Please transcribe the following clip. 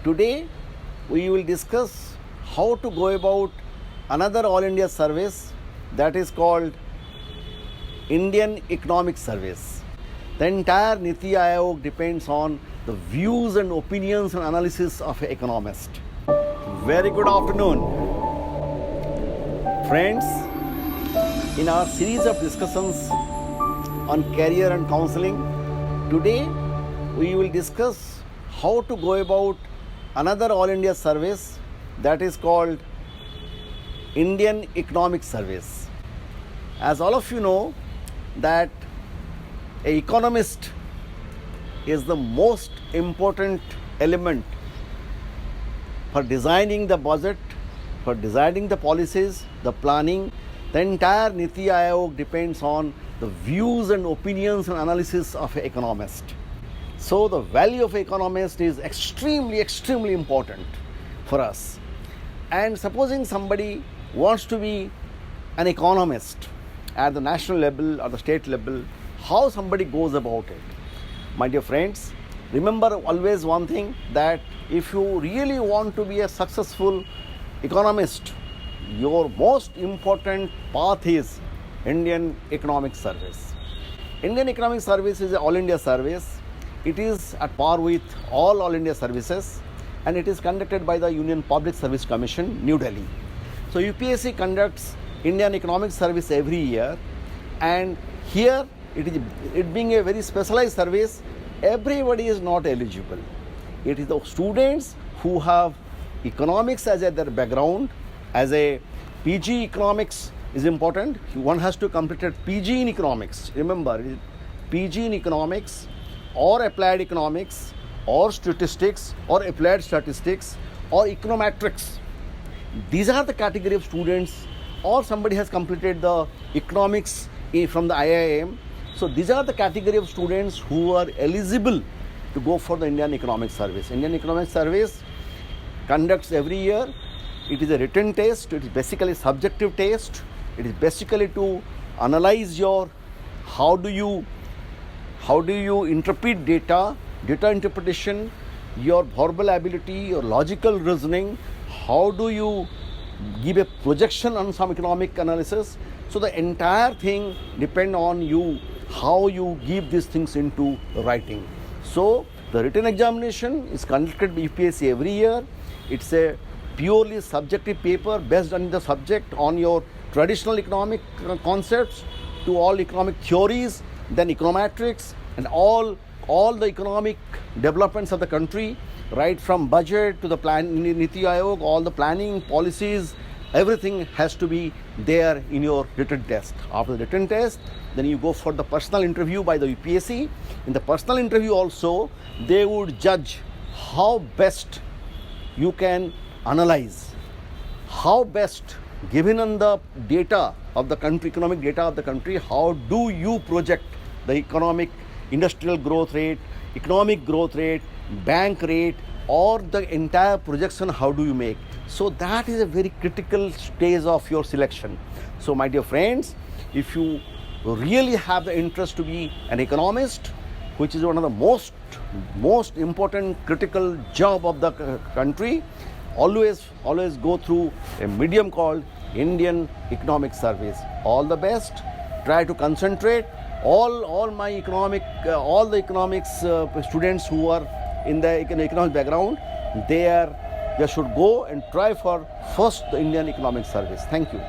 Today we will discuss how to go about another All India service that is called Indian Economic Service. The entire Niti Aayog depends on the views and opinions and analysis of an economist. Very good afternoon. Friends, in our series of discussions on career and counseling, today we will discuss how to go about another All India service that is called Indian Economic Service. As all of you know that an economist is the most important element for designing the budget, for designing the policies, the planning. The entire Niti Aayog depends on the views and opinions and analysis of an economist. So the value of an economist is extremely important for us. And supposing somebody wants to be an economist at the national level or the state level, how somebody goes about it? My dear friends, remember always one thing, that if you really want to be a successful economist, your most important path is Indian Economic Service. Indian Economic Service is an All India service. It is at par with all India services, and it is conducted by the Union Public Service Commission, New Delhi. So UPSC conducts Indian Economic Service every year, and here it being a very specialized service, everybody is not eligible. It is the students who have economics as their background, as a PG economics is important. One has to complete a PG in economics. Remember, PG in economics or applied economics or statistics or applied statistics or econometrics. These are the category of students, or somebody has completed the economics from the IIM. So these are the category of students who are eligible to go for the Indian Economic Service. Indian Economic Service conducts every year. It is a written test. It is basically a subjective test. It is basically to analyze your how do you interpret data interpretation, your verbal ability, your logical reasoning, how do you give a projection on some economic analysis. So the entire thing depends on you, how you give these things into writing. So the written examination is conducted by UPSC every year. It's a purely subjective paper based on the subject, on your traditional economic concepts to all economic theories, then econometrics and all the economic developments of the country, right from budget to the plan, Niti Aayog, all the planning, policies, everything has to be there in your written test. After the written test, then you go for the personal interview by the UPSC. In the personal interview also, they would judge how best you can analyze, how best, given on the data of the country, economic data of the country, how do you project the economic, industrial growth rate, economic growth rate, bank rate, or the entire projection, how do you make? So that is a very critical stage of your selection. So my dear friends, if you really have the interest to be an economist, which is one of the most important critical job of the country, always go through a medium called Indian Economic Service. All the best. Try to concentrate. All the economics students who are in the economic background, they should go and try for first the Indian Economic Service. Thank you.